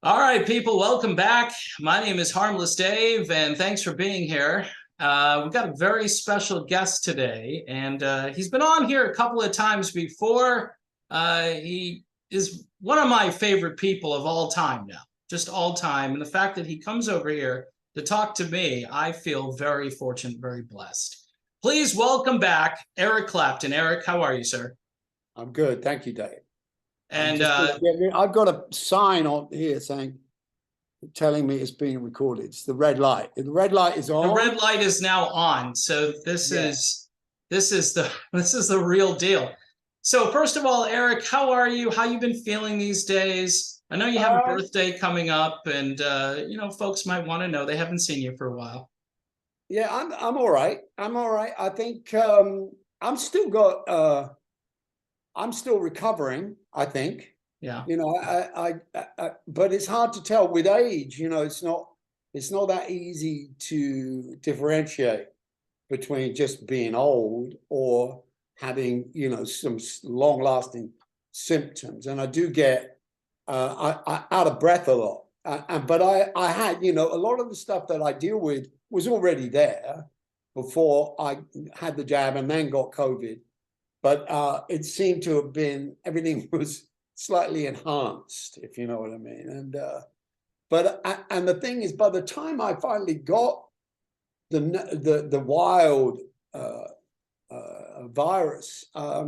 All right, people, welcome back. My name is Harmless Dave, and thanks for being here. We've got a very special guest today, and he's been on here a couple of times before. He is one of my favorite people of all time now, just all time. And the fact that he comes over here to talk to me, I feel very fortunate, very blessed. Please welcome back Eric Clapton. Eric, how are you, sir? I'm good. Thank you, Dave. And I've got a sign on here telling me it's being recorded. It's the red light. The red light is on. The red light is now on. So this is the real deal. So first of all, Eric, how are you? How you been feeling these days? I know you have a birthday coming up, and folks might want to know. They haven't seen you for a while. Yeah, I'm all right. I'm all right. I think I'm still recovering, I think. Yeah. But it's hard to tell with age. It's not that easy to differentiate between just being old or having, some long-lasting symptoms. And I do get out of breath a lot. But I had, a lot of the stuff that I deal with was already there before I had the jab and then got COVID. But it seemed to have been, everything was slightly enhanced, if you know what I mean. And the thing is, by the time I finally got the wild virus, I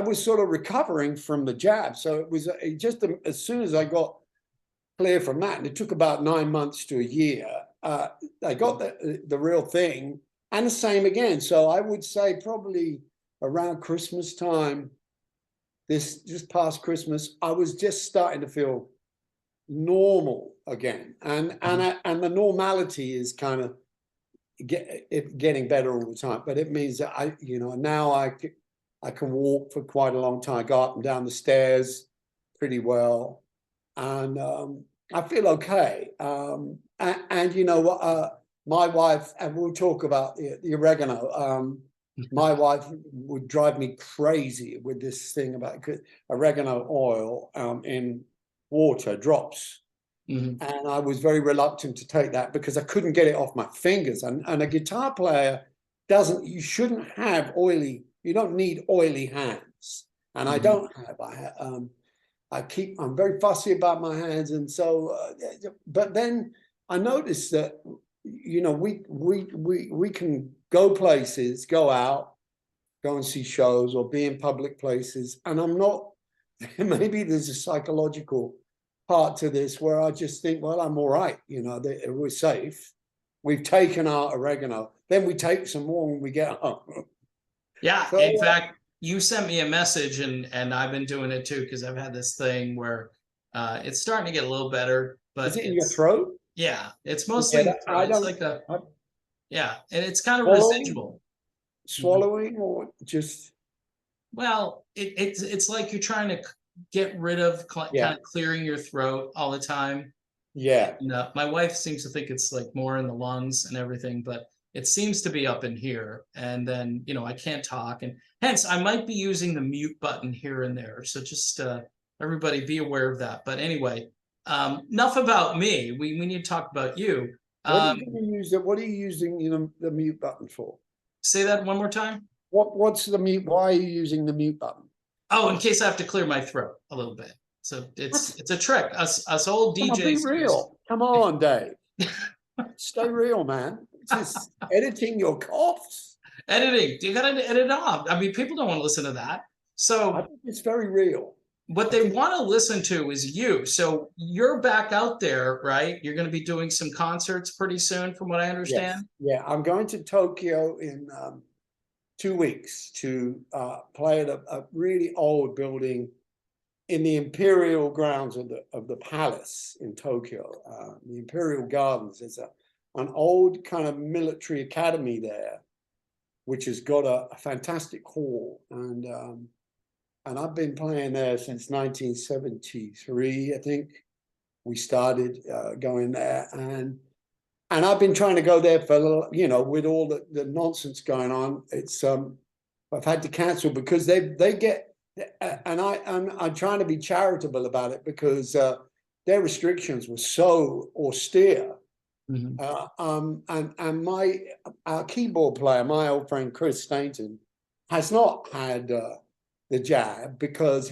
was sort of recovering from the jab. So it was just as soon as I got clear from that, and it took about 9 months to a year, I got the real thing. And the same again. So I would say probably around Christmas time, just past Christmas, I was just starting to feel normal again. And the normality is kind of getting better all the time. But it means that now I can walk for quite a long time, go up and down the stairs pretty well. And I feel okay. And you know what? My wife, and we'll talk about the oregano. My wife would drive me crazy with this thing about oregano oil in water drops. Mm-hmm. And I was very reluctant to take that because I couldn't get it off my fingers. And a guitar player you shouldn't have you don't need oily hands. And I don't have. I'm very fussy about my hands. And so, but then I noticed that we can go places, go out, go and see shows or be in public places. And I'm not, maybe there's a psychological part to this where I just think, well, I'm all right. We're safe. We've taken our oregano. Then we take some more when we get home. Yeah. So, in fact, you sent me a message and I've been doing it too, because I've had this thing where it's starting to get a little better. But is it in your throat? Yeah, it's mostly yeah, and it's kind of residual. Swallowing or just it's like you're trying to get rid of kind of clearing your throat all the time. Yeah. My wife seems to think it's like more in the lungs and everything, but it seems to be up in here. And then I can't talk, and hence I might be using the mute button here and there. So just everybody be aware of that. But anyway, enough about me. We need to talk about you. What are you using the mute button for? Say that one more time. What's the mute? Why are you using the mute button? Oh, in case I have to clear my throat a little bit. So it's a trick. Us old DJs. Be real. Come on, Dave. Stay real, man. Just editing your coughs. Editing. You gotta edit off. I mean, people don't want to listen to that. So I think it's very real. What they want to listen to is you. So you're back out there, right? You're going to be doing some concerts pretty soon, from what I understand. Yes. Yeah, I'm going to Tokyo in 2 weeks to play at a really old building in the imperial grounds of the palace in Tokyo. The Imperial Gardens. There's an old kind of military academy there, which has got a fantastic hall, and I've been playing there since 1973, I think. We started going there, and I've been trying to go there for a little, with all the nonsense going on. It's I've had to cancel because they get and I'm trying to be charitable about it because their restrictions were so austere. Mhm. And our keyboard player, my old friend Chris Stainton, has not had the jab because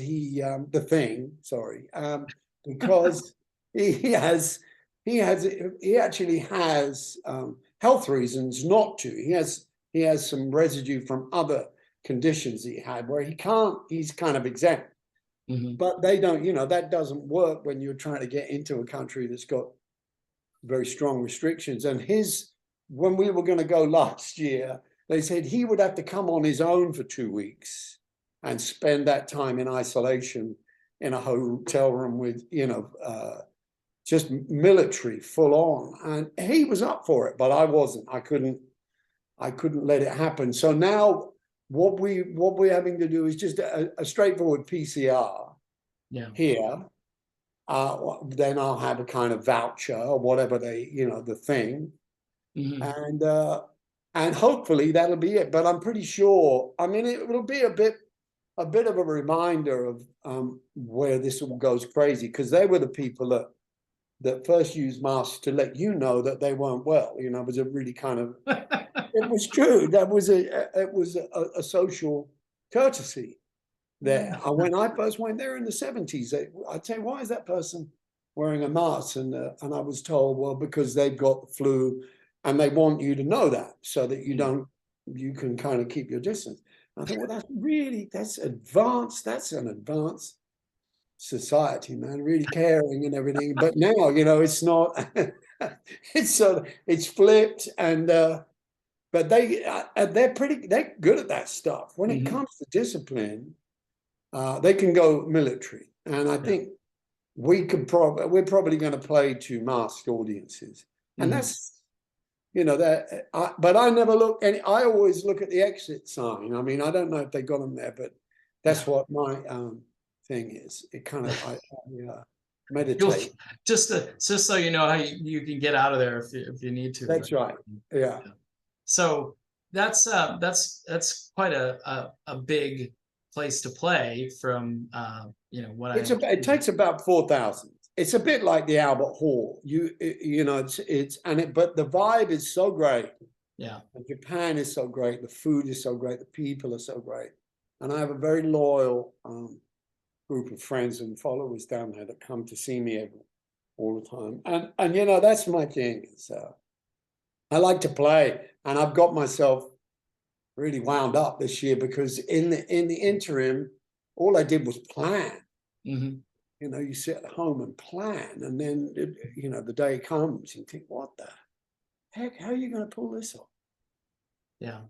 because he actually has health reasons not to. He has some residue from other conditions he had where he can't. He's kind of exempt, Mhm. but they don't. That doesn't work when you're trying to get into a country that's got very strong restrictions. And when we were going to go last year, they said he would have to come on his own for 2 weeks and spend that time in isolation in a hotel room with, just military full on. And he was up for it, but I wasn't. I couldn't let it happen. So now what we're having to do is just a straightforward PCR Yeah. here. Then I'll have a kind of voucher or whatever the thing, Mhm. and hopefully that'll be it. But I'm pretty sure. I mean, it will be a bit of a reminder of where this all goes crazy, because they were the people that first used masks to let you know that they weren't well. It was a really kind of, it was true. It was a social courtesy there. When I first went there in the 70s, I'd say, why is that person wearing a mask? And I was told, well, because they've got the flu and they want you to know that so that you can kind of keep your distance. And I thought, well, that's advanced. That's an advanced society, man, really caring and everything. But now, it's not, it's flipped. And, but they're good at that stuff. When it Mhm. comes to discipline, they can go military, and I Yeah. think we're probably going to play to masked audiences, and Mhm. that's but I never look, and I always look at the exit sign. I mean, I don't know if they got them there, but that's Yeah. what my thing is. It kind of You'll meditate. just so you know how you can get out of there if you need to. But That's right. Yeah, yeah. So that's quite a big place to play from what I it understand. takes about 4,000. It's a bit like the Albert Hall. But the vibe is so great. Yeah. And Japan is so great. The food is so great. The people are so great. And I have a very loyal group of friends and followers down there that come to see me all the time. And that's my thing. I like to play, and I've got myself really wound up this year because in the interim, all I did was plan. Hmm. You sit at home and plan, and then the day comes, and you think, what the heck? How are you going to pull this off? Yeah.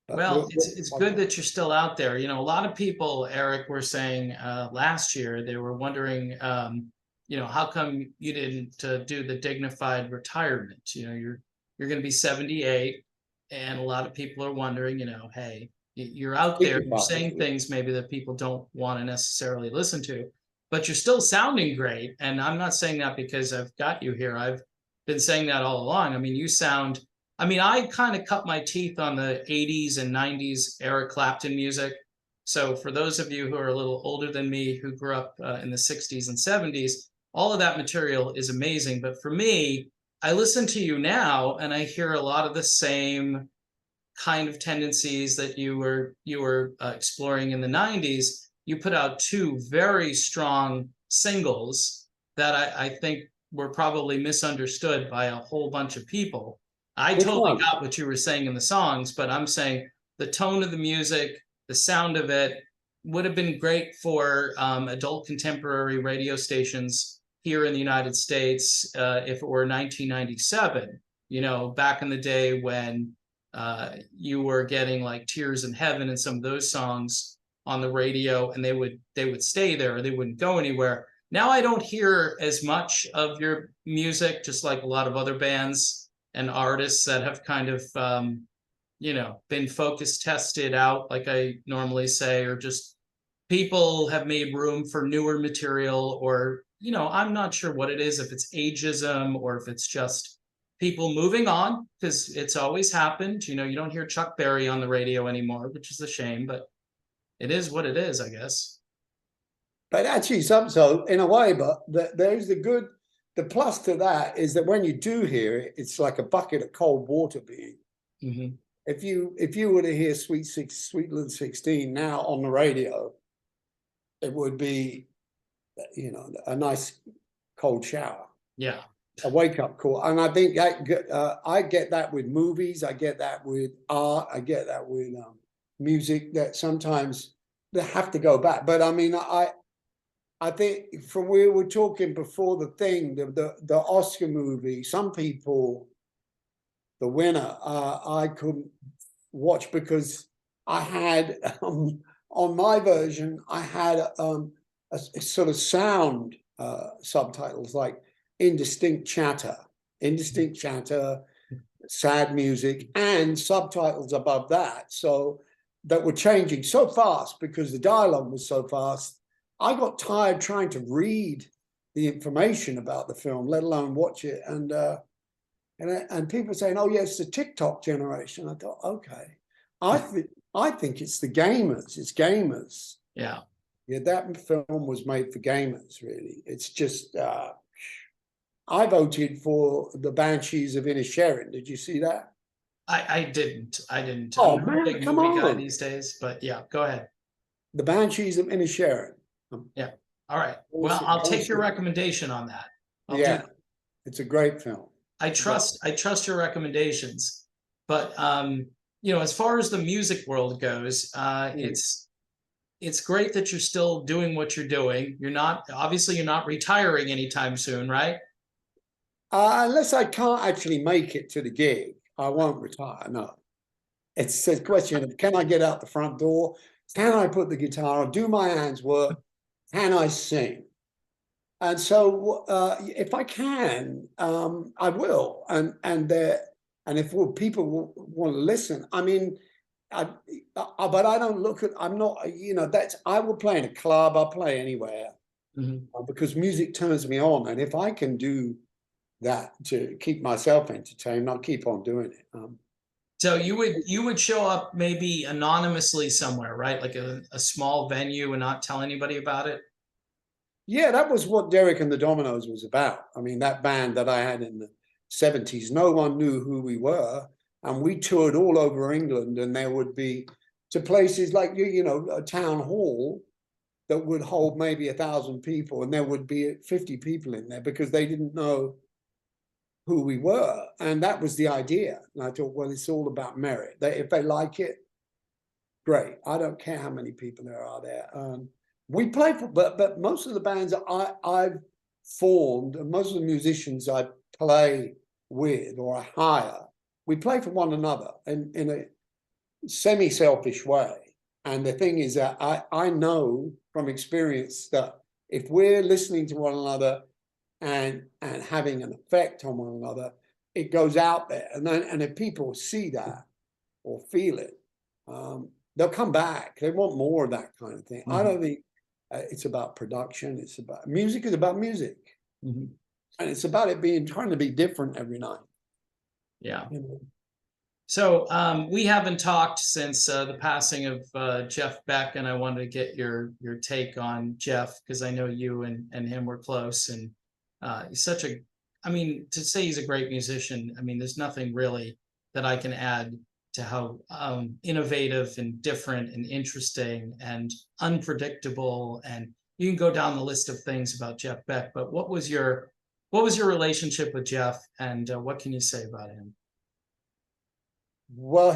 But Well, it's like good that you're still out there. A lot of people, Eric, were saying last year they were wondering, how come you didn't do the dignified retirement? You're going to be 78, and a lot of people are wondering, hey, you're out there, you're saying things maybe that people don't want to necessarily listen to, but you're still sounding great. And I'm not saying that because I've got you here. I've been saying that all along. I mean, you sound I kind of cut my teeth on the 80s and 90s Eric Clapton music. So for those of you who are a little older than me, who grew up in the 60s and 70s, all of that material is amazing. But for me, I listen to you now and I hear a lot of the same kind of tendencies that you were exploring in the 90s. You put out two very strong singles that I think were probably misunderstood by a whole bunch of people. I Which totally one? got what you were saying in the songs, but I'm saying the tone of the music, the sound of it would have been great for adult contemporary radio stations here in the United States if it were 1997, back in the day when you were getting like Tears in Heaven and some of those songs on the radio, and they would stay there, they wouldn't go anywhere. Now I don't hear as much of your music, just like a lot of other bands and artists that have kind of been focus tested out, like I normally say, or just people have made room for newer material, or I'm not sure what it is, if it's ageism or if it's just people moving on, because it's always happened. You don't hear Chuck Berry on the radio anymore, which is a shame, but It is what it is, I guess. But actually, so in a way, but there's the plus to that is that when you do hear it, it's like a bucket of cold water being. Mm-hmm. If you were to hear Sweet Little 16 now on the radio, it would be, a nice cold shower, Yeah. a wake up call. And I think I get that with movies, I get that with art, I get that with music, that sometimes they have to go back. But I mean, I think from we were talking before the thing, the Oscar movie, some people, the winner, I couldn't watch because I had on my version, I had a sort of sound subtitles like indistinct chatter, sad music, and subtitles above that. So that were changing so fast because the dialogue was so fast. I got tired trying to read the information about the film, let alone watch it. And people saying, "Oh, yes, the TikTok generation." I thought, okay, I think it's the gamers. It's gamers. Yeah. Yeah, that film was made for gamers. Really, it's just. I voted for the Banshees of Inisherin. Did you see that? I didn't. I didn't. Oh I'm not a man, big come movie guy on! these days, but yeah, go ahead. The Banshees of Inisherin. Yeah. All right. Well, I'll take your recommendation on that. I'll do. Yeah, it's a great film. I trust your recommendations. But as far as the music world goes, it's great that you're still doing what you're doing. You're not retiring anytime soon, right? Unless I can't actually make it to the gig, I won't retire. No, it's a question of can I get out the front door? Can I put the guitar on? Do my hands work? Can I sing? And so, if I can, I will. And if people want to listen, I mean, but I don't look at. I'm not. I will play in a club. I'll play anywhere because music turns me on, and if I can do that to keep myself entertained, I'll keep on doing it. So you would show up maybe anonymously somewhere, right? Like a small venue and not tell anybody about it. Yeah, that was what Derek and the Dominoes was about. I mean, that band that I had in the 70s, no one knew who we were. And we toured all over England, and there would be to places like, a town hall that would hold maybe 1,000 people, and there would be 50 people in there because they didn't know who we were. And that was the idea. And I thought, well, it's all about merit. If they like it, great. I don't care how many people there are there. We play for, but most of the bands I've formed, and most of the musicians I play with or I hire, we play for one another in a semi-selfish way. And the thing is that I know from experience that if we're listening to one another and having an effect on one another, it goes out there. And if people see that or feel it, they'll come back. They want more of that kind of thing. I don't think it's about production. It's about music is about music. And it's about it trying to be different every night. Yeah. So we haven't talked since the passing of Jeff Beck, and I wanted to get your take on Jeff because I know you and him were close, and he's such a, I mean, to say he's a great musician, I mean, there's nothing really that I can add to how innovative and different and interesting and unpredictable, and you can go down the list of things about Jeff Beck. But what was your relationship with Jeff, and what can you say about him? Well,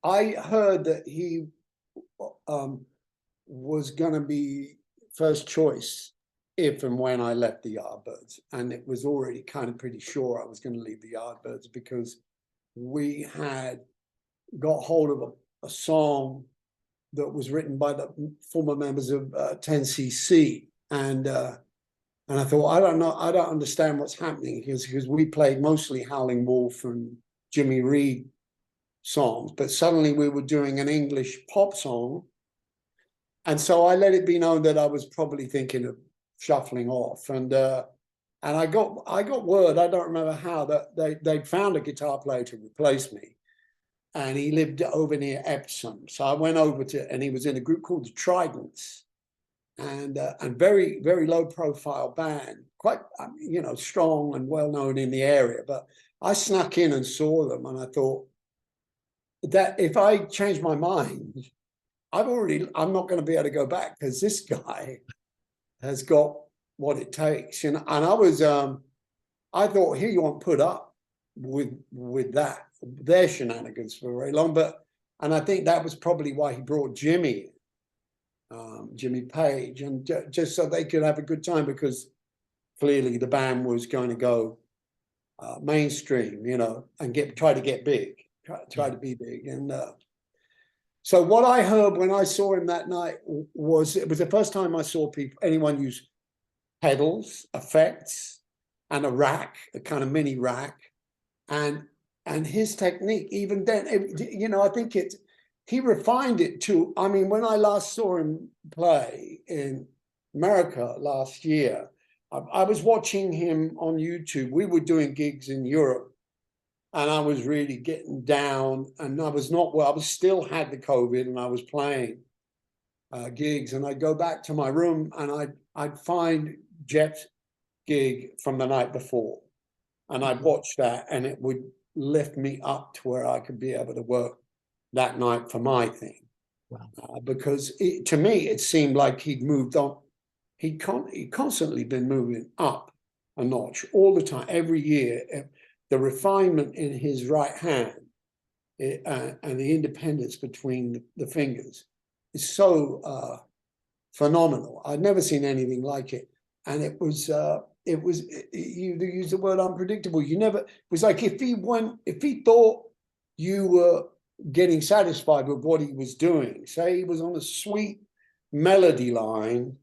I heard that he was going to be first choice if and when I left the Yardbirds. And it was already kind of pretty sure I was going to leave the Yardbirds because we had got hold of a song that was written by the former members of 10cc. And I thought, I don't know, I don't understand what's happening because we played mostly Howling Wolf and Jimmy Reed songs, but suddenly we were doing an English pop song. And so I let it be known that I was probably thinking of shuffling off. And I got word, I don't remember how, that they'd found a guitar player to replace me. and he lived over near Epsom. So I went over to, and he was in a group called the Tridents, and very, very low profile band, quite, you know, strong and well known in the area. But I snuck in and saw them, and I thought that if I change my mind, I'm not going to be able to go back, because this guy has got what it takes. And I thought he won't put up with their shenanigans for very long. And I think that was probably why he brought Jimmy Page, and just so they could have a good time, because clearly the band was going to go mainstream, you know, and try to get big, try to be big. And so what I heard when I saw him that night was, it was the first time I saw anyone use pedals, effects, and a rack, a kind of mini rack, and his technique. Even then, you know, I think he refined it too. I mean, when I last saw him play in America last year, I was watching him on YouTube. We were doing gigs in Europe, and I was really getting down, and I was not well. I still had the COVID, and I was playing gigs, and I'd go back to my room, and I'd find Jeff's gig from the night before, and I'd watch that, and it would lift me up to where I could be able to work that night for my thing. Wow. Because to me, it seemed like he'd moved on. He'd constantly been moving up a notch all the time, every year. The refinement in his right hand and the independence between the fingers is so phenomenal. I'd never seen anything like it. And it was you use the word unpredictable. It was like if he thought you were getting satisfied with what he was doing, say he was on a sweet melody line,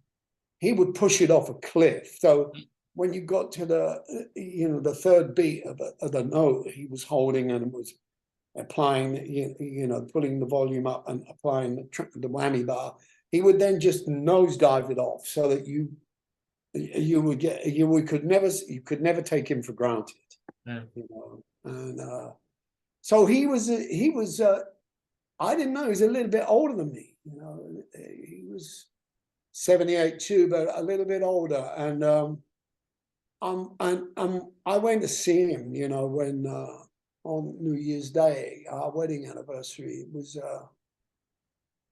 he would push it off a cliff. So when you got to the third beat of the note he was holding and was applying, pulling the volume up and applying the whammy bar, he would then just nosedive it off, so that you could never take him for granted. Yeah. You know, and so he was I didn't know, he was a little bit older than me. You know, he was 78 too, but a little bit older. And I went to see him, you know, when on New Year's Day, our wedding anniversary.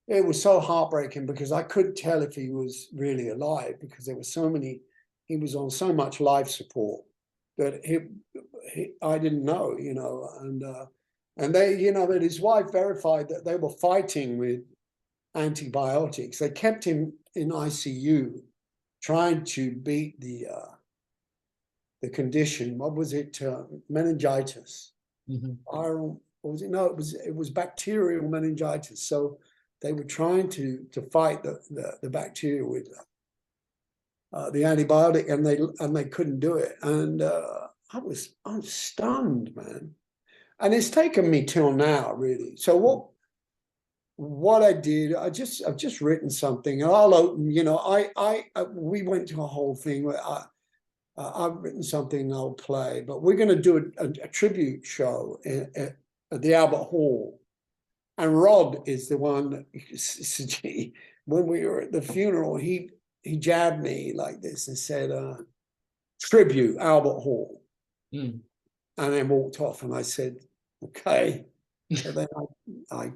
It was so heartbreaking, because I couldn't tell if he was really alive, because there were he was on so much life support that I didn't know, you know, and they, you know, that his wife verified that they were fighting with antibiotics. They kept him in ICU, trying to beat the condition. What was it? Meningitis. Mm-hmm. Viral. What was it? No, it was bacterial meningitis. So they were trying to fight the bacteria with the antibiotic, and they couldn't do it. And I'm stunned, man. And it's taken me till now, really. So what I did, I've just written something, and I'll open. You know, we went to a whole thing where I've written something I'll play, but we're going to do a tribute show at the Albert Hall. And Rod is the one, when we were at the funeral, he jabbed me like this and said, tribute Albert Hall. Mm. And then walked off, and I said, okay. So then I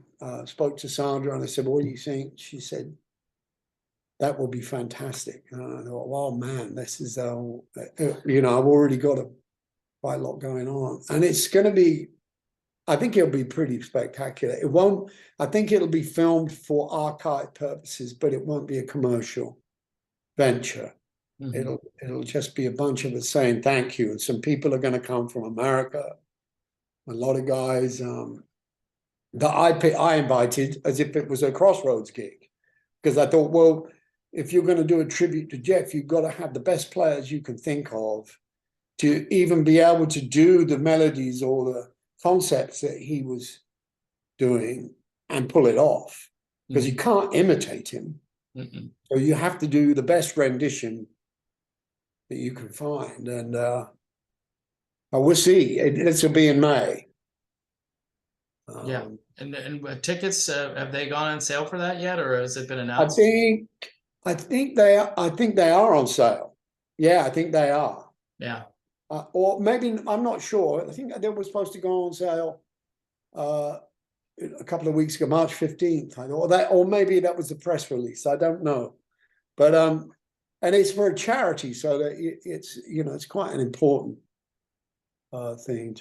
spoke to Sandra, and I said, well, what do you think? She said, that would be fantastic. And I thought, well, man, this is, you know, I've already got quite a lot going on. And it's going to be, I think it'll be pretty spectacular. It won't, I think it'll be filmed for archive purposes, but it won't be a commercial venture. Mm-hmm. It'll just be a bunch of us saying thank you. And some people are going to come from America. A lot of guys that I invited as if it was a Crossroads gig, because I thought, well, if you're going to do a tribute to Jeff, you've got to have the best players you can think of to even be able to do the melodies or the concepts that he was doing and pull it off, because you can't imitate him. Mm-mm. So you have to do the best rendition that you can find. And we'll see. This will be in May. Yeah. Um, And tickets, have they gone on sale for that yet, or has it been I announced? think, I think they are on sale. Yeah, I think they are. Yeah. Or maybe, I'm not sure. I think they were supposed to go on sale a couple of weeks ago, March 15th. I thought that, or maybe that was the press release. I don't know. But and it's for a charity, so that it's, you know, it's quite an important thing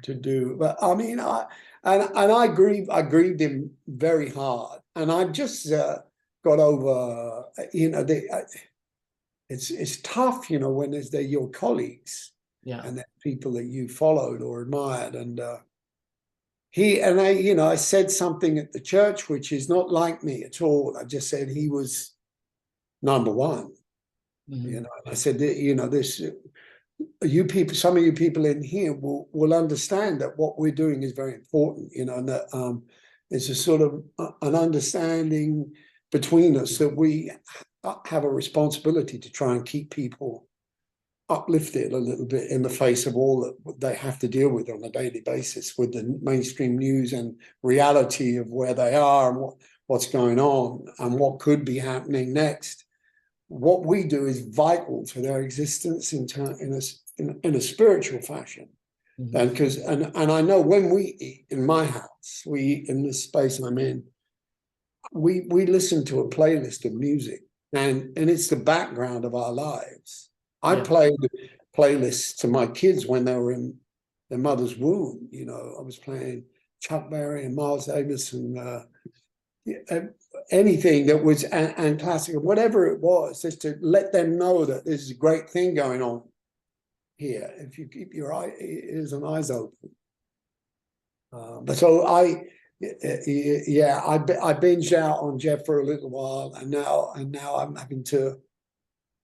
to do. But I mean, I grieved him very hard, and I just got over, you know, it's tough, you know, when they're your colleagues Yeah. and they're people that you followed or admired, and I, you know, I said something at the church which is not like me at all. I just said he was number one. Mhm. You know, I said, you know, this, you people, some of you people in here will understand that what we're doing is very important, you know, and that it's a sort of an understanding between us that we have a responsibility to try and keep people uplifted a little bit in the face of all that they have to deal with on a daily basis with the mainstream news and reality of where they are and what's going on and what could be happening next. What we do is vital to their existence in a spiritual fashion. Mhm. And because and I know when we eat in my house, we eat in this space I'm in, we listen to a playlist of music, and it's the background of our lives. I Yeah. played playlists to my kids when they were in their mother's womb. You know, I was playing Chuck Berry and Miles Davis and anything that was and classical, whatever it was, just to let them know that there's a great thing going on here if you keep your ears and eyes open. But so yeah, I binged out on Jeff for a little while, and now I'm having to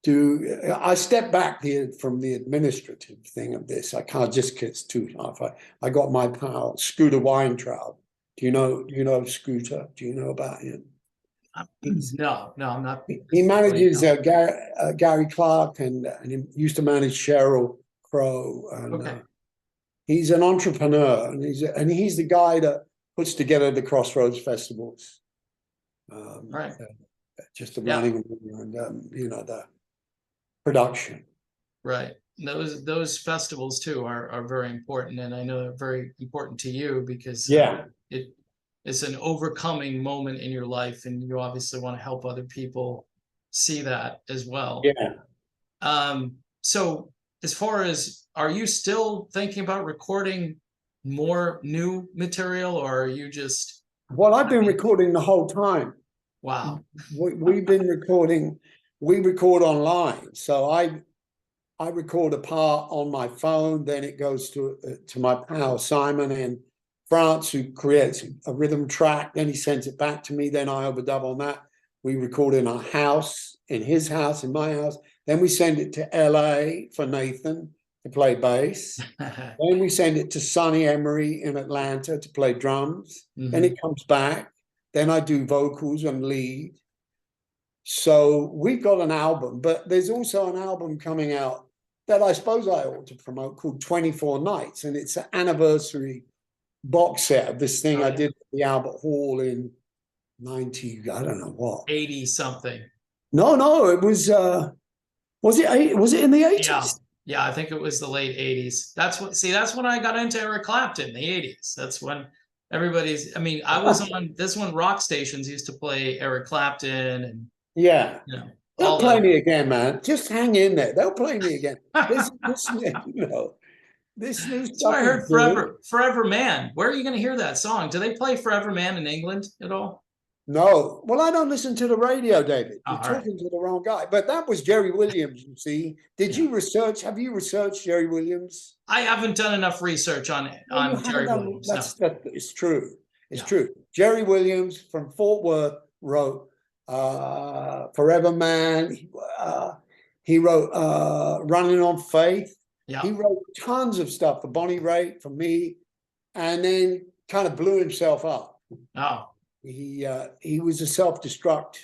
do. I step back from the administrative thing of this. I can't just get too tough. I got my pal Scooter Weintraub. Do you know Scooter? Do you know about him? No, I'm not. He manages Gary Clark, and he used to manage Sheryl Crow, and Okay. he's an entrepreneur, and he's the guy that puts together the Crossroads festivals, Right. just the Yeah. running and you know, the production. Right. Those festivals too are very important, and I know they're very important to you because Yeah, it's an overcoming moment in your life, and you obviously want to help other people see that as well. yeah. So as far as, are you still thinking about recording more new material, or are you just, Well, I've been recording the whole time. wow? We've been recording. We record online, so I record a part on my phone, then it goes to my pal Simon in France, who creates a rhythm track, then he sends it back to me, then I overdub on that. We record in our house, in his house, in my house, then we send it to LA for Nathan to play bass, then we send it to Sonny Emery in Atlanta to play drums, then it comes back, then I do vocals and lead. So we've got an album, but there's also an album coming out that I suppose I ought to promote called 24 Nights. And it's an anniversary box set of this thing I did at the Albert Hall in 90, I don't know what. 80 something. No, it was it in the 80s? Yeah. Yeah, I think it was the late 80s. That's when I got into Eric Clapton, the 80s. That's when everybody's, I mean, I was on this when rock stations used to play Eric Clapton, and Yeah. you know, They'll all play the me again, man. Just hang in there. They'll play me again. This you know, this new So I stuff is heard good. Forever Man. Where are you going to hear that song? Do they play Forever Man in England at all? No, well, I don't listen to the radio, David. Oh, You're all right. talking to the wrong guy. But that was Jerry Williams, you see. Did Yeah. you research? Have you researched Jerry Williams? I haven't done enough research on Well, you Jerry haven't done. Williams. No. It's true. It's Yeah. true. Jerry Williams from Fort Worth wrote Forever Man. He wrote Running on Faith. Yeah. He wrote tons of stuff for Bonnie Raitt, for me, and then kind of blew himself up. Oh. He was a self-destruct.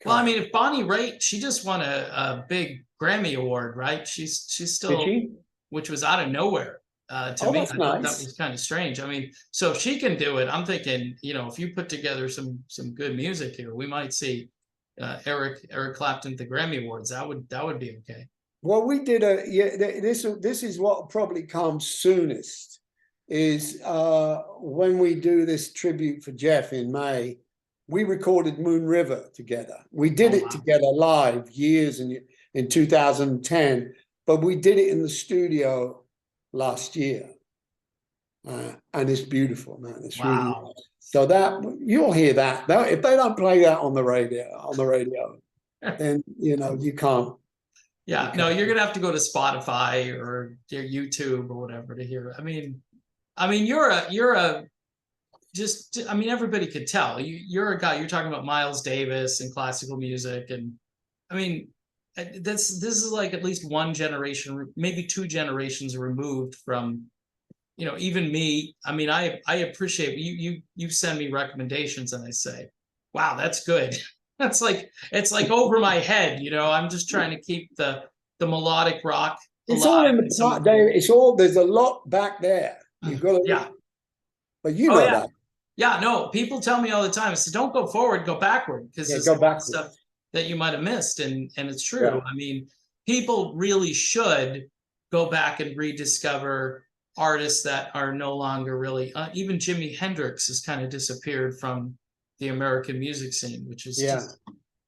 Well, I mean, if Bonnie Raitt, she just won a big Grammy award, right? She's still, Did she? which was out of nowhere. To Oh, me, that's I thought that nice. was kind of strange. I mean, so if she can do it, I'm thinking, if you put together some good music here, we might see Eric Clapton at the Grammy Awards. That would be okay. Well, we did this is what probably comes soonest is when we do this tribute for Jeff in May, we recorded Moon River together. We did Oh, it wow. together live years in 2010, but we did it in the studio last year. And it's beautiful, man. It's really Wow. nice. So that you'll hear that. If they don't play that on the radio, then you can't. Yeah, no, you're gonna have to go to Spotify or your YouTube or whatever to hear it. I mean, I mean, everybody could tell you're a guy. You're talking about Miles Davis and classical music, and I mean, this is like at least one generation, maybe two generations removed from, even me. I mean, I appreciate you send me recommendations, and I say, wow, that's good. It's like over my head. I'm just trying to keep the melodic rock It's all alive. in the part, Dave. It's all there's a lot back there. You've got to, Yeah. but you Oh know yeah. that. Yeah, no, people tell me all the time, so don't go forward, go backward, because Yeah, there's a go lot of backwards. stuff that you might have missed, and it's true. Yeah. I mean, people really should go back and rediscover artists that are no longer really. Even Jimi Hendrix has kind of disappeared from the American music scene, which is just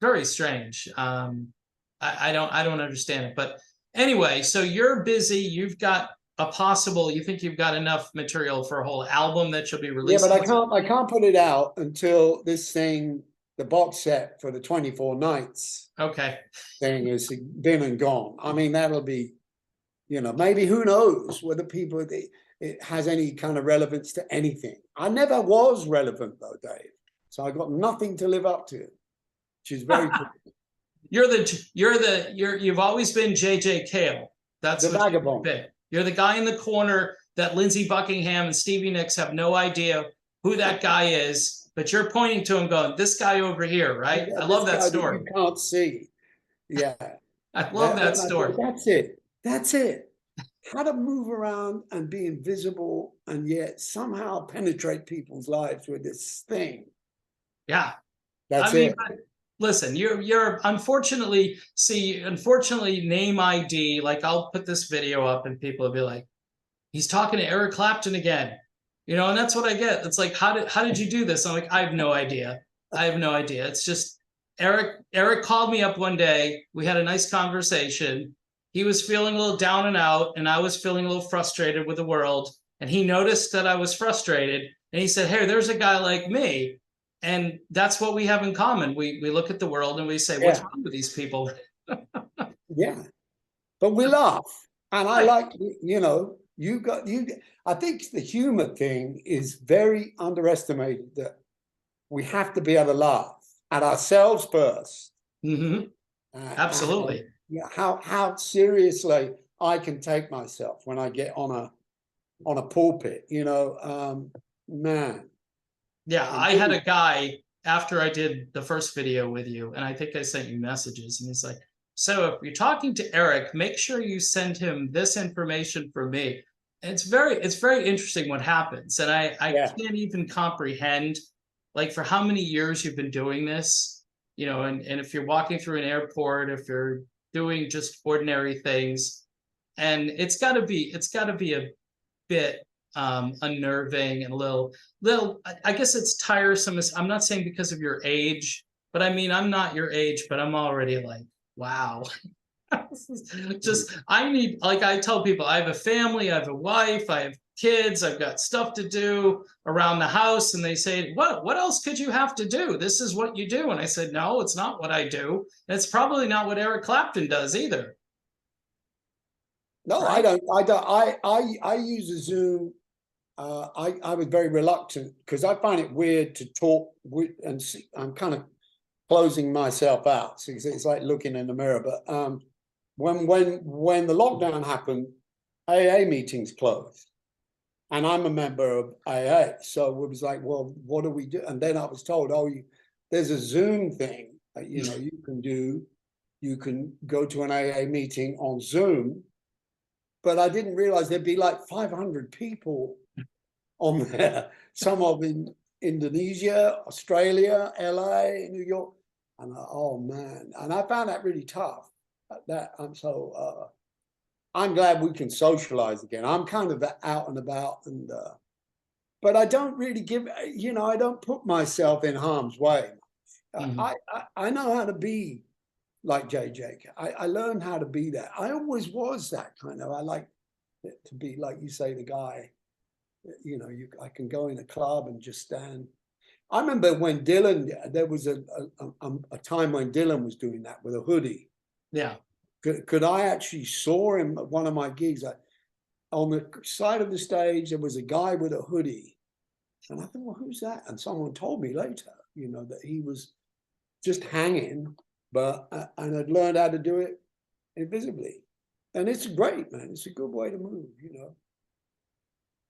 very strange. I don't understand it, but anyway, so you're busy. You've got you think you've got enough material for a whole album that you'll be Yeah, releasing? but I can't put it out until this thing, the box set for the 24 nights Okay. thing is been and gone. I mean, that'll be, maybe who knows whether it has any kind of relevance to anything. I never was relevant though, Dave. So I got nothing to live up to, which is very cool. You've always been JJ Cale. That's The what vagabond. you've been. You're the guy in the corner that Lindsey Buckingham and Stevie Nicks have no idea who that guy is, but you're pointing to him going, this guy over here, right? I love that story. You can't see. Yeah. I love that story. That's it. That's it. How to move around and be invisible and yet somehow penetrate people's lives with this thing. Yeah. That's it. Listen, you're unfortunately name ID, like I'll put this video up and people will be like, he's talking to Eric Clapton again. And that's what I get. It's like, how did you do this? I'm like, I have no idea. It's just Eric called me up one day. We had a nice conversation. He was feeling a little down and out, and I was feeling a little frustrated with the world. And he noticed that I was frustrated, and he said, hey, there's a guy like me. And that's what we have in common. We look at the world and we say, what's wrong with these people? Yeah. But we laugh. And I Right. like, I think the humor thing is very underestimated, that we have to be able to laugh at ourselves first. Mm-hmm. Absolutely. How seriously I can take myself when I get on a pulpit, man. Yeah, I had a guy after I did the first video with you, and I think I sent you messages, and he's like, so if you're talking to Eric, make sure you send him this information for me. And it's very interesting what happens. And I can't even comprehend, like, for how many years you've been doing this, and if you're walking through an airport, if you're doing just ordinary things, and it's gotta be a bit unnerving and a little, I guess it's tiresome. I'm not saying because of your age, but I mean, I'm not your age, but I'm already like, wow. Just, like I tell people, I have a family, I have a wife, I have kids, I've got stuff to do around the house, and they say, what else could you have to do? This is what you do. And I said, no, it's not what I do. And it's probably not what Eric Clapton does either. No, right? I don't. I use a Zoom. I was very reluctant because I find it weird to talk with, and see, I'm kind of closing myself out. So it's like looking in the mirror. But when the lockdown happened, AA meetings closed, and I'm a member of AA. So it was like, well, what do we do? And then I was told, there's a Zoom thing that, you can do. You can go to an AA meeting on Zoom. but I didn't realize there'd be like 500 people on there. Some of in Indonesia, Australia, LA, New York. And oh man, and I found that really tough. That I'm glad we can socialize again. I'm kind of out and about, and but I don't really give, I don't put myself in harm's way. I know how to be like JJ. I learned how to be that. I always was that kind of. I like to be, like you say, the guy. I can go in a club and just stand. I remember when Dylan, there was a time when Dylan was doing that with a hoodie. Yeah. Could I actually saw him at one of my gigs? On the side of the stage, there was a guy with a hoodie. And I thought, well, who's that? And someone told me later, that he was just hanging, and had learned how to do it invisibly. And it's great, man. It's a good way to move,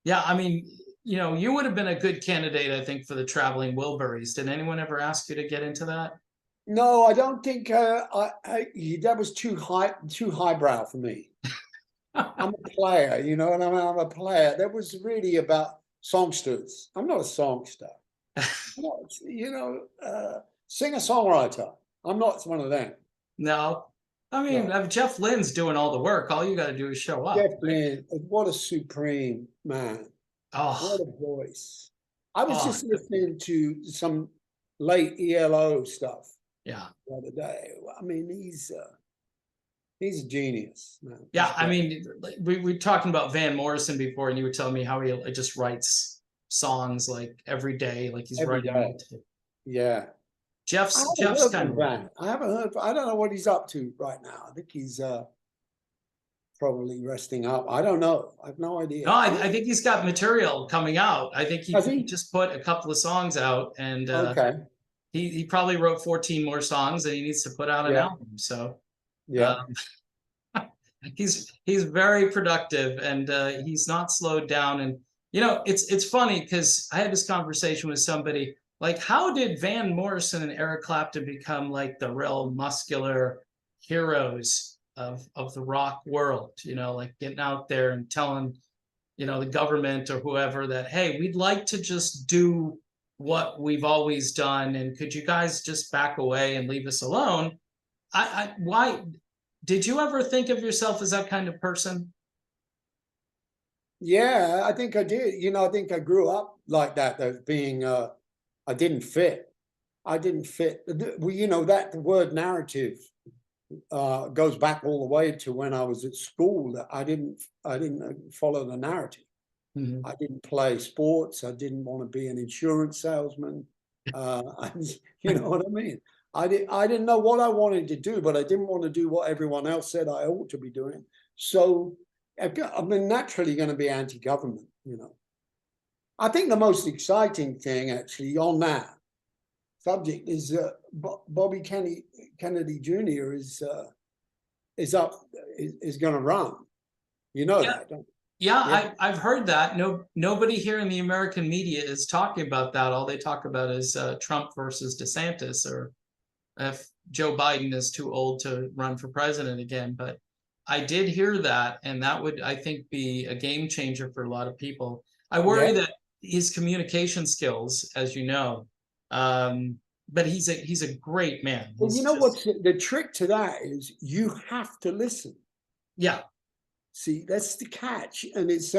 Yeah, I mean, you would have been a good candidate, I think, for the traveling Wilburys. Did anyone ever ask you to get into that? No, I don't think that was too highbrow for me. I'm a player, and I'm a player. That was really about songsters. I'm not a songster. Singer-songwriter. I'm not one of them. No. I mean, No. if Jeff Lynne's doing all the work. All you got to do is show up. Jeff Beck, what a supreme man. Oh, What a voice. I was just listening to some late ELO stuff yeah. the other day. I mean, he's a genius, man. Yeah, I mean, we were talking about Van Morrison before, and you were telling me how he just writes songs like every day, like he's Every writing. day. Yeah. Jeff's kind of that. I haven't heard. I don't know what he's up to right now. I think he's probably resting up. I don't know. I have no idea. No, I think he's got material coming out. I think he just put a couple of songs out, and okay. He probably wrote 14 more songs, and he needs to put out an album. So yeah. He's very productive, and he's not slowed down. And it's funny because I had this conversation with somebody, like, how did Van Morrison and Eric Clapton become like the real muscular heroes of the rock world? Like getting out there and telling the government or whoever that, hey, we'd like to just do what we've always done, and could you guys just back away and leave us alone? Why did you ever think of yourself as that kind of person? Yeah, I think I did. I think I grew up like that, though, being I didn't fit. Well, that the word narrative goes back all the way to when I was at school. That I didn't follow the narrative. I didn't play sports. I didn't want to be an insurance salesman. You know what I mean? I didn't know what I wanted to do, but I didn't want to do what everyone else said I ought to be doing. So I'm naturally going to be anti-government. I think the most exciting thing actually on that subject is Bobby Kennedy Jr. is going to run. That, don't you? Yeah, I've heard that. Nobody here in the American media is talking about that. All they talk about is Trump versus DeSantis, or if Joe Biden is too old to run for president again. But I did hear that, and that would, I think, be a game changer for a lot of people. I worry that his communication skills, as you know, but he's a great man. Well, what's the trick to that is you have to listen. Yeah. See, that's the catch, and it's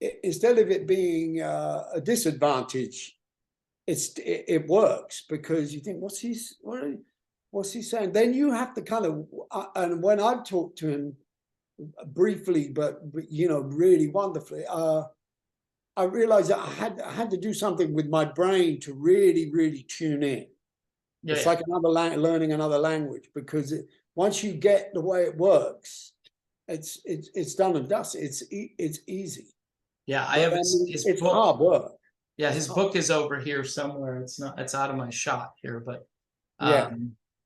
instead of it being a disadvantage, it works because you think, what's he saying? Then you have to kind of, and when I talked to him briefly, but really wonderfully, I realized that I had to do something with my brain to really, really tune in. It's like learning another language, because once you get the way it works, it's done and dusted. It's easy. Yeah, I have his it's book. Hard work. Yeah, his book is over here somewhere. It's out of my shot here, but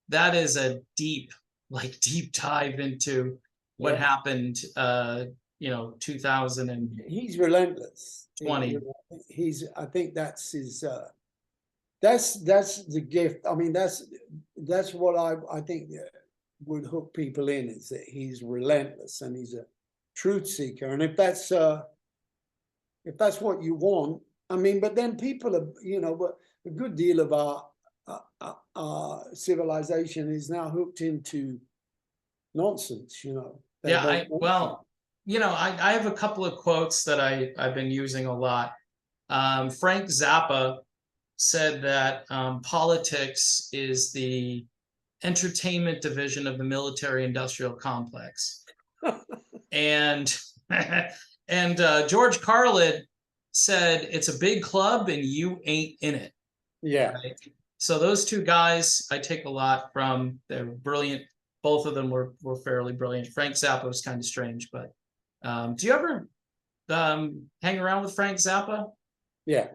that is a deep dive into what happened 2000 and he's relentless. 20. I think that's his that's the gift. I mean, that's what I think would hook people in, is that he's relentless, and truth seeker. And if that's what you want, I mean, but then people are, but a good deal of our civilization is now hooked into nonsense, They Yeah, won't want to. I have a couple of quotes that I've been using a lot. Frank Zappa said that politics is the entertainment division of the military-industrial complex, and George Carlin said it's a big club and you ain't in it. Yeah. Right? So those two guys I take a lot from. They're brilliant. Both of them were fairly brilliant. Frank Zappa was kind of strange, but do you ever hang around with Frank Zappa? Yeah.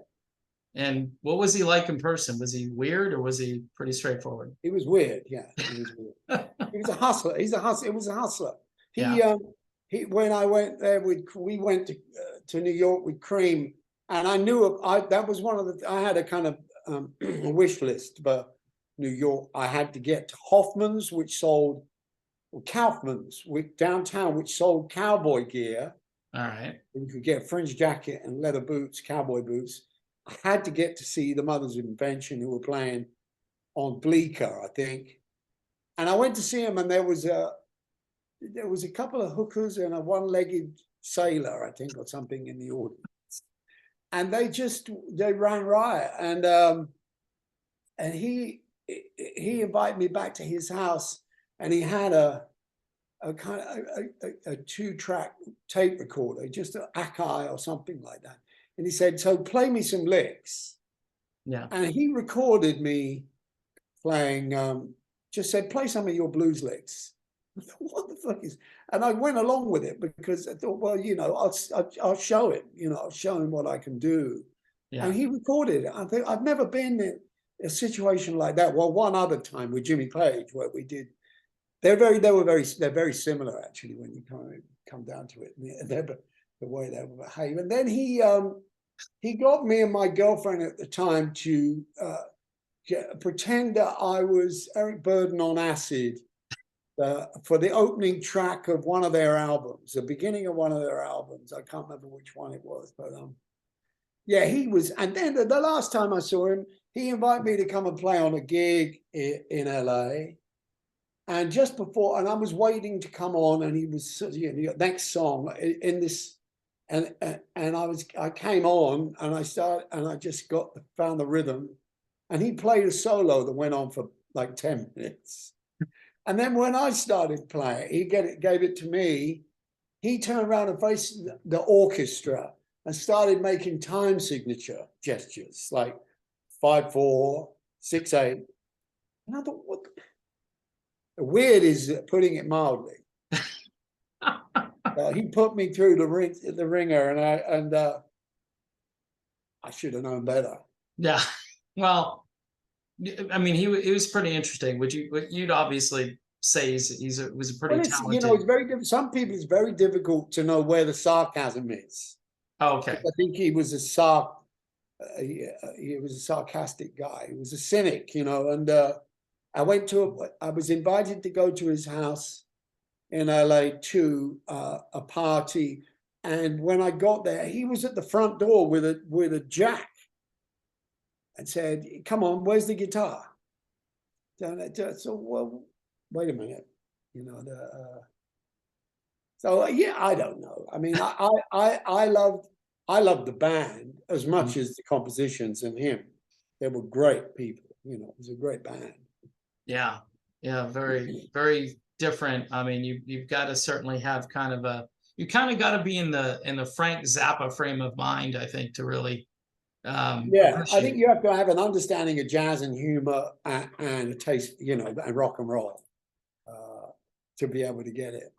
And what was he like in person? Was he weird or was he pretty straightforward? He was weird. Yeah, he was weird. He was a hustler. He's a hustler. It was a hustler. Yeah. When I went there, we went to New York with Cream, and I knew that was one of the. I had a kind of a wish list for New York. I had to get to Hoffman's, which sold, or Kaufman's, downtown, which sold cowboy gear. All right. You could get a fringe jacket and leather boots, cowboy boots. I had to get to see the Mothers of Invention, who were playing on Bleecker, I think. And I went to see him, and there was a couple of hookers and a one-legged sailor, I think, or something in the audience. And they ran riot. And he invited me back to his house, and he had a kind of a 2-track tape recorder, just an Akai or something like that. And he said, "So play me some licks." Yeah. And he recorded me playing, just said, "Play some of your blues licks." I thought, what the fuck is? And I went along with it because I thought, well, I'll show him, I'll show him what I can do. Yeah. And he recorded it. I think I've never been in a situation like that. Well, one other time with Jimmy Page, where we did. They're very similar actually when you come down to it. The way they would behave. And then he got me and my girlfriend at the time to pretend that I was Eric Burden on acid for the opening track of one of their albums, the beginning of one of their albums. I can't remember which one it was, but yeah, he was. And then the last time I saw him, he invited me to come and play on a gig in LA. And just before, and I was waiting to come on, and he was, next song in this. And I came on, and I just found the rhythm, and he played a solo that went on for like 10 minutes. And then when I started playing, he gave it to me. He turned around and faced the orchestra and started making time signature gestures like 5/4, 6/8. And I thought, what? The weird is putting it mildly. He put me through the ringer, and I should have known better. Yeah. Well, I mean, he was pretty interesting. You'd obviously say was a pretty talented. It's very difficult. Some people, it's very difficult to know where the sarcasm is. Oh, okay. I think he was a sarcastic guy. He was a cynic, and I was invited to go to his house in LA to a party, and when I got there, he was at the front door with a jack, and said, "Come on, where's the guitar?" So, well, wait a minute, so yeah, I don't know. I mean, I loved the band as much as the compositions and him. They were great people. It was a great band. Yeah, very, very different. I mean, you've got to certainly have you kind of got to be in the Frank Zappa frame of mind, I think, to really. I think you have to have an understanding of jazz and humor and a taste, and rock and roll, to be able to get it.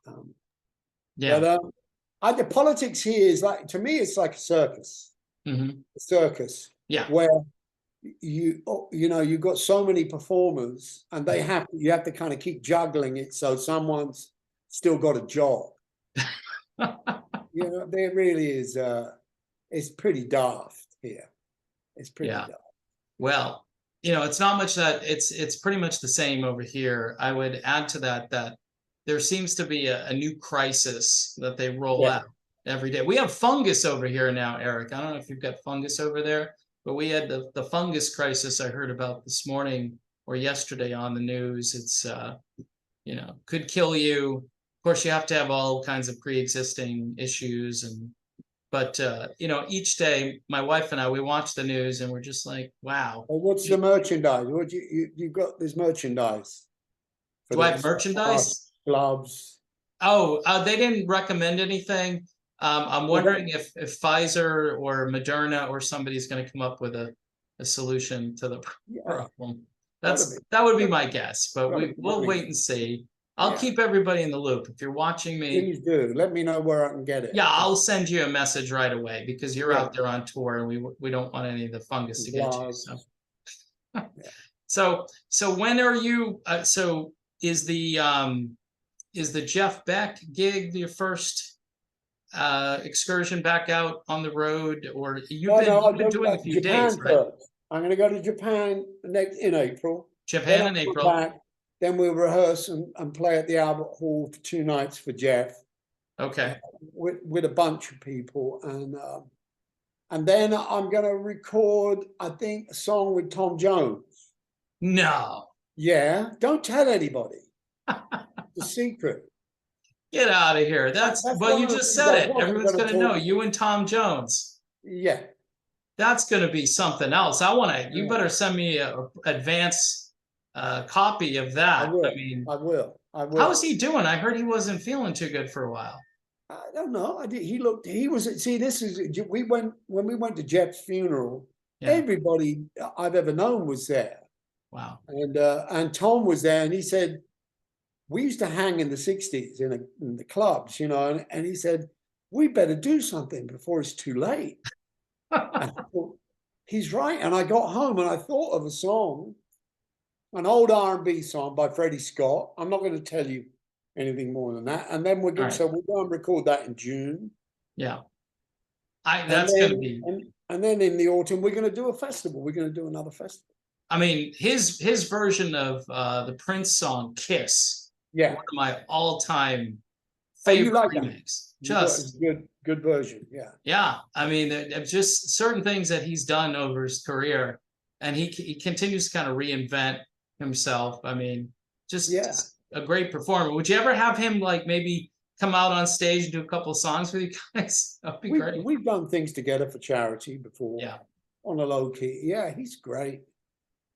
Yeah. But the politics here is like, to me, it's like a circus. Mm-hmm. A circus. Yeah. Where you've got so many performers, and you have to kind of keep juggling it so someone's still got a job. There really is. It's pretty daft here. It's pretty daft. Well, it's not much that it's pretty much the same over here. I would add to that there seems to be a new crisis that they roll Yeah. out every day. We have fungus over here now, Eric. I don't know if you've got fungus over there, but we had the fungus crisis I heard about this morning or yesterday on the news. It's could kill you. Of course, you have to have all kinds of pre-existing issues, but each day my wife and I, we watch the news and we're just like, wow. Well, what's the merchandise? What you got? This merchandise for Do I the have merchandise? gloves? Oh, they didn't recommend anything. I'm Well, wondering if Pfizer or Moderna or somebody's going to come up with a solution to the yeah, problem. gotta be. That would be my guess, but Gotta be. we'll wait and see. I'll Yeah. keep everybody in the loop. If you're watching me, Please do. Let me know where I can get it. yeah, I'll send you a message right away because you're Yeah. out there on tour and we don't want any of the fungus to get you. Gloves. So when are you? So is the Jeff Beck gig your first excursion back out on the road, or you've been doing a few Japan days, right? first. I'm going to go to Japan in April. Japan in April. Back, then we'll rehearse and play at the Albert Hall for 2 nights for Jeff. Okay. With a bunch of people, and then I'm going to record, I think, a song with Tom Jones. No. Yeah, don't tell anybody. It's a secret. Get out of here. That's well, you just said it. Everyone's going to know you and Tom Jones. Yeah. That's going to be something else. You better send me an advance copy of that. I will. How is he doing? I heard he wasn't feeling too good for a while. I don't know. When we went to Jeff's funeral, everybody I've ever known was there. Wow. And Tom was there, and he said, we used to hang in the 60s in the clubs, and he said, we better do something before it's too late. I thought, he's right. And I got home and I thought of a song, an old R&B song by Freddie Scott. I'm not going to tell you anything more than that. And then we're going to go and record that in June. Yeah. That's going to be. And then in the autumn, we're going to do a festival. We're going to do another festival. I mean, his version of the Prince song "Kiss," one of my all-time favorite remakes. Just good version, yeah. I mean, there's just certain things that he's done over his career, and he continues to kind of reinvent himself. I mean, just a great performer. Would you ever have him like maybe come out on stage and do a couple of songs with you guys? That'd be great. We've done things together for charity before. Yeah, on a low key. Yeah, he's great.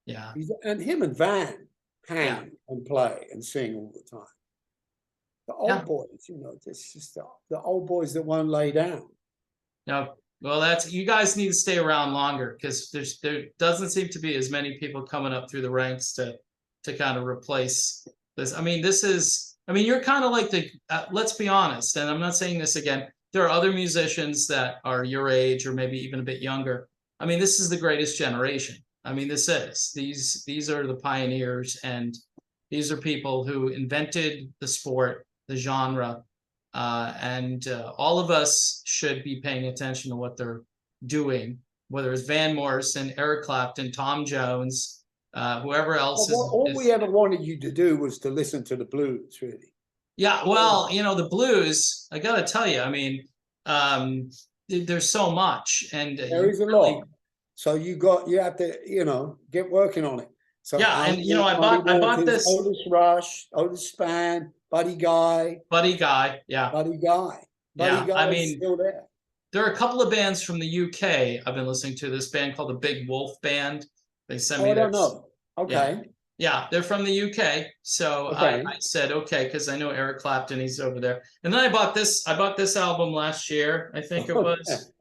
Yeah, and him and Van hang and play and sing all the time. The old boys, it's just the old boys that won't lay down. No, well, you guys need to stay around longer because there doesn't seem to be as many people coming up through the ranks to kind of replace this. I mean, you're kind of like let's be honest, and I'm not saying this again. There are other musicians that are your age or maybe even a bit younger. I mean, this is the greatest generation. I mean, these are the pioneers, and these are people who invented the sport, the genre, and all of us should be paying attention to what they're doing, whether it's Van Morrison, Eric Clapton, Tom Jones, whoever else. All we ever wanted you to do was to listen to the blues, really. Yeah, well, the blues, I got to tell you, I mean, there's so much, and there is a lot. So you have to, get working on it. So yeah, and I bought this Otis Rush, Otis Spann, Buddy Guy. Yeah. Buddy Guy. I mean, still there. There are a couple of bands from the UK I've been listening to. This band called the Big Wolf Band. They sent me. I don't know. Okay. Yeah, they're from the UK. So I said okay because I know Eric Clapton. He's over there. And then I bought this album last year. I think it was.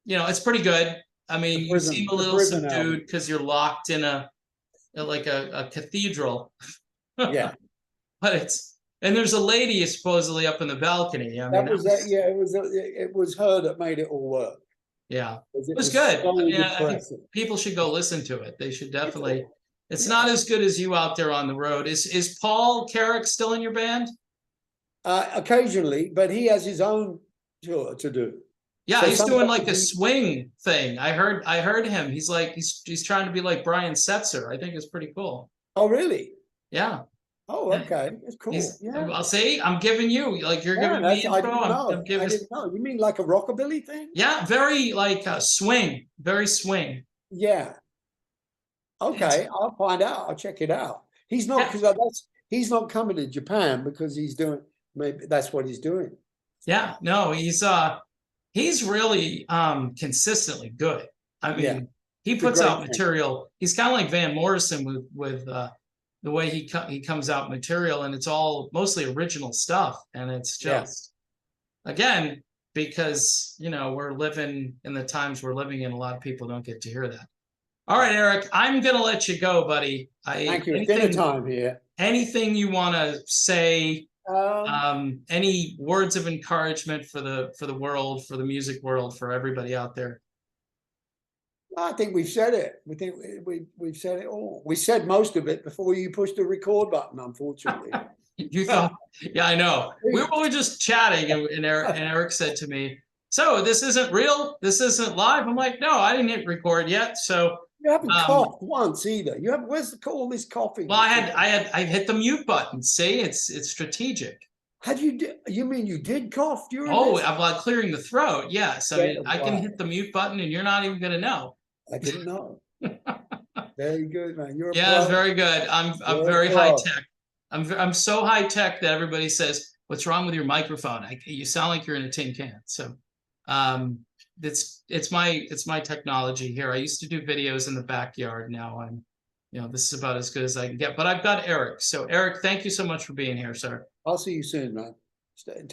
It's pretty good. I mean, you seem a little subdued because you're locked in a cathedral. Yeah. But there's a lady supposedly up in the balcony. I mean, it was her that made it all work. Yeah, it was good. I think people should go listen to it. They should definitely. It's not as good as you out there on the road. Is Paul Carrick still in your band? Occasionally, but he has his own tour to do. Yeah, so he's doing like a swing thing. I heard him. He's trying to be like Brian Setzer. I think it's pretty cool. Oh, really? Yeah. Oh, okay. That's cool. He's, Yeah. I'll say, I'm giving you, like, you're Yeah, giving me I info. didn't know. I'm giving, I didn't know. You mean like a rockabilly thing? yeah, very like swing, very swing. Yeah. It's, Okay, I'll find out. I'll check it out. He's not yeah, because that's he's not coming to Japan because he's doing maybe that's what he's doing. yeah, no, he's really consistently good. I Yeah, mean, he it's a puts great out thing. material. He's kind of like Van Morrison with the way he comes out material, and it's all mostly original stuff, and it's Yeah. just, again, because we're living in the times we're living in, a lot of people don't get to hear that. All right, Eric, I'm gonna let you go, buddy. Thank you. It's dinner time here. Anything you want to say, Um, any words of encouragement for the world, for the music world, for everybody out there? I think we've said it. We think we've said it all. We said most of it before you pushed the record button, unfortunately. You thought, yeah, I know. We were just chatting, and Eric said to me, "So this isn't real? This isn't live?" I'm like, "No, I didn't hit record yet." So, You haven't coughed once either. You have where's all this coughing? well, I hit the mute button. See, it's strategic. Had you you mean you did cough during Oh, this? while clearing the throat. Yes, I mean, I can Wow. hit the mute button, and you're not even gonna know. I didn't know. Very good, man. You're a Yeah, pro. very good. I'm You're a very high pro. tech. I'm so high tech that everybody says, "What's wrong with your microphone? You sound like you're in a tin can." So, um, it's my technology here. I used to do videos in the backyard. Now this is about as good as I can get. But I've got Eric. So Eric, thank you so much for being here, sir. I'll see you soon, man. Stay in touch.